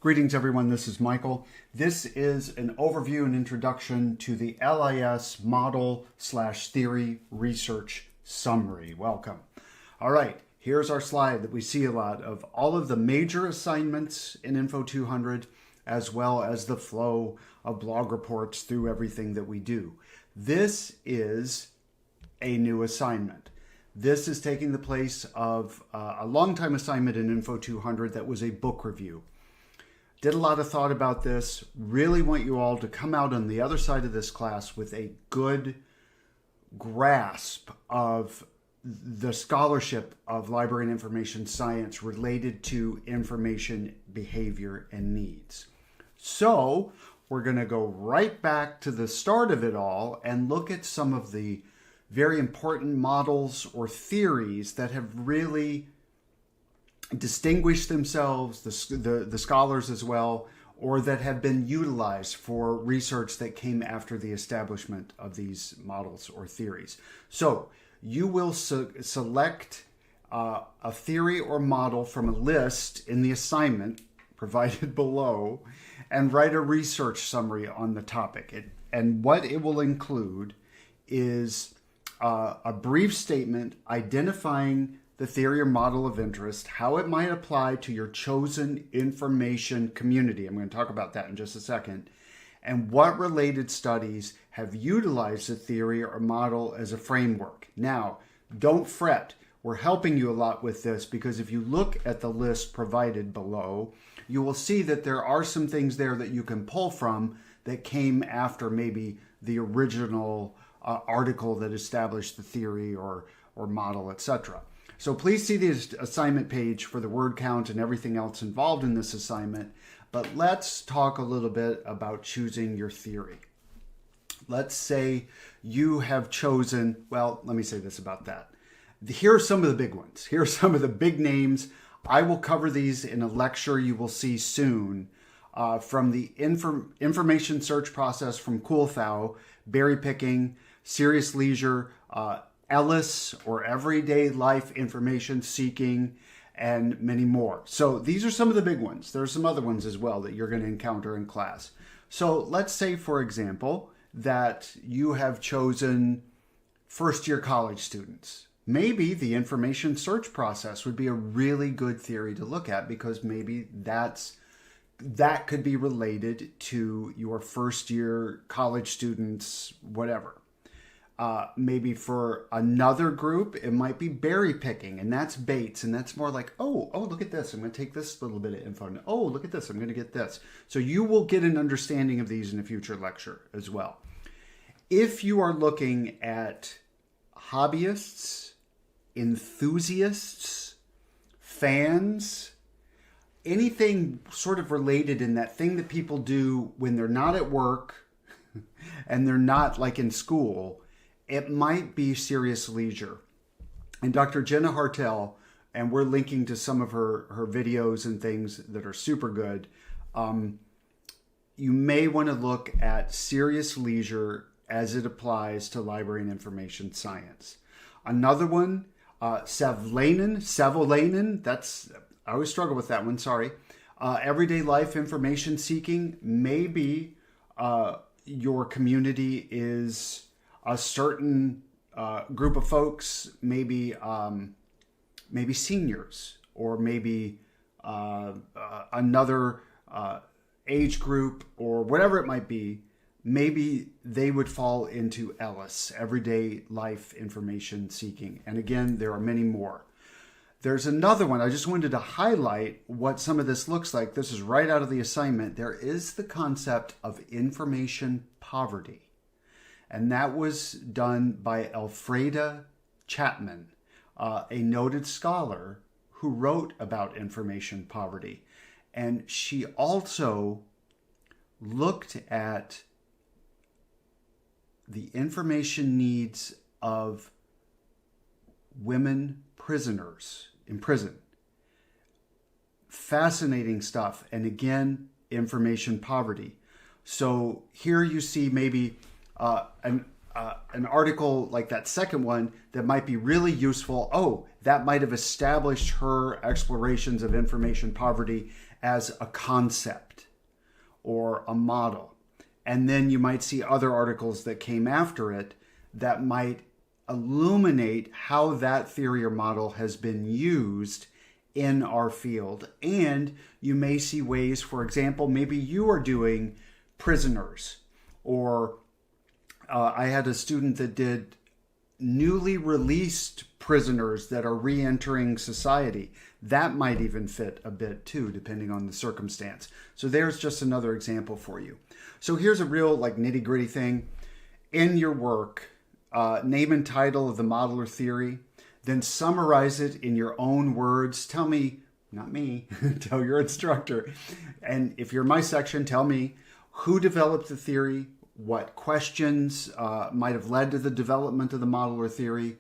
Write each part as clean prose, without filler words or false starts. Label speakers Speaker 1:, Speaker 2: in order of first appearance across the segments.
Speaker 1: Greetings everyone, this is Michael. This is an overview and introduction to the LIS Model/Theory Research Summary. Welcome. All right, here's our slide that we see a lot of all of the major assignments in Info 200, as well as the flow of blog reports through everything that we do. This is a new assignment. This is taking the place of a long-time assignment in Info 200 that was a book review. Did a lot of thought about this. Really want you all to come out on the other side of this class with a good grasp of the scholarship of library and information science related to information behavior and needs. So we're going to go right back to the start of it all and look at some of the very important models or theories that have really distinguished themselves, the scholars as well, or that have been utilized for research that came after the establishment of these models or theories. So you will select a theory or model from a list in the assignment provided below and write a research summary on the topic. And what it will include is a brief statement identifying the theory or model of interest, how it might apply to your chosen information community. I'm going to talk about that in just a second. And what related studies have utilized the theory or model as a framework. Now, don't fret. We're helping you a lot with this because if you look at the list provided below, you will see that there are some things there that you can pull from that came after maybe the original article that established the theory or model, etc. So please see the assignment page for the word count and everything else involved in this assignment. But let's talk a little bit about choosing your theory. Let's say you have chosen, well, let me say this about that. Here are some of the big ones. Here are some of the big names. I will cover these in a lecture you will see soon from the information search process from Kuhlthau, berry picking, serious leisure, LIS or everyday life information seeking, and many more. So these are some of the big ones. There are some other ones as well that you're going to encounter in class. So let's say, for example, that you have chosen first-year college students. Maybe the information search process would be a really good theory to look at because maybe that could be related to your first-year college students, whatever. Maybe for another group, it might be berry picking, and that's Bates, and that's more like, oh, look at this. I'm going to take this little bit of info. And, oh, look at this. I'm going to get this. So you will get an understanding of these in a future lecture as well. If you are looking at hobbyists, enthusiasts, fans, anything sort of related in that thing that people do when they're not at work and they're not like in school, it might be serious leisure. And Dr. Jenna Hartel, and we're linking to some of her videos and things that are super good, you may want to look at serious leisure as it applies to library and information science. Another one, Savolainen, I always struggle with that one, sorry. Everyday life information seeking, maybe your community is a certain group of folks, maybe seniors, or maybe another age group, or whatever it might be. Maybe they would fall into LIS, everyday life information seeking. And again, there are many more. There's another one. I just wanted to highlight what some of this looks like. This is right out of the assignment. There is the concept of information poverty. And that was done by Elfreda Chapman, a noted scholar who wrote about information poverty. And she also looked at the information needs of women prisoners in prison. Fascinating stuff. And again, information poverty. So here you see maybe an article like that second one that might be really useful. Oh, that might have established her explorations of information poverty as a concept or a model. And then you might see other articles that came after it that might illuminate how that theory or model has been used in our field. And you may see ways, for example, maybe you are doing prisoners, or I had a student that did newly released prisoners that are re-entering society. That might even fit a bit too, depending on the circumstance. So there's just another example for you. So here's a real like nitty-gritty thing. In your work, name and title of the model or theory, then summarize it in your own words. Tell me, not me, tell your instructor. And if you're in my section, tell me who developed the theory, what questions might have led to the development of the model or theory.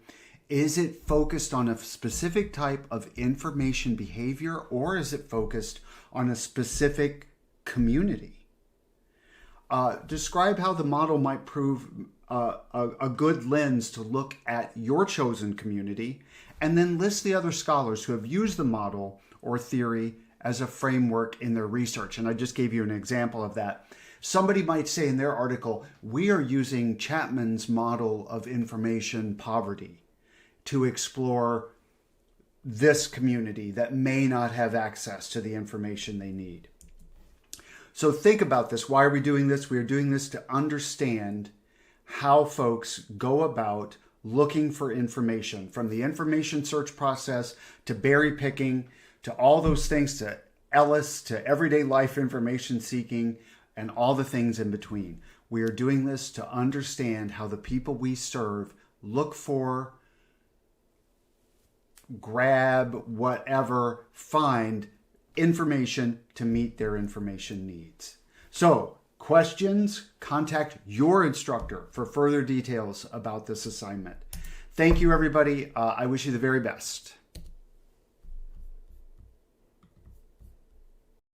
Speaker 1: Is it focused on a specific type of information behavior, or is it focused on a specific community? Describe how the model might prove a good lens to look at your chosen community, and then list the other scholars who have used the model or theory as a framework in their research. And I just gave you an example of that. Somebody might say in their article, we are using Chapman's model of information poverty to explore this community that may not have access to the information they need. So think about this. Why are we doing this? We are doing this to understand how folks go about looking for information, from the information search process to berry picking to all those things, to LIS, to everyday life information seeking, and all the things in between. We are doing this to understand how the people we serve look for, grab, whatever, find information to meet their information needs. So, questions? Contact your instructor for further details about this assignment. Thank you, everybody. I wish you the very best.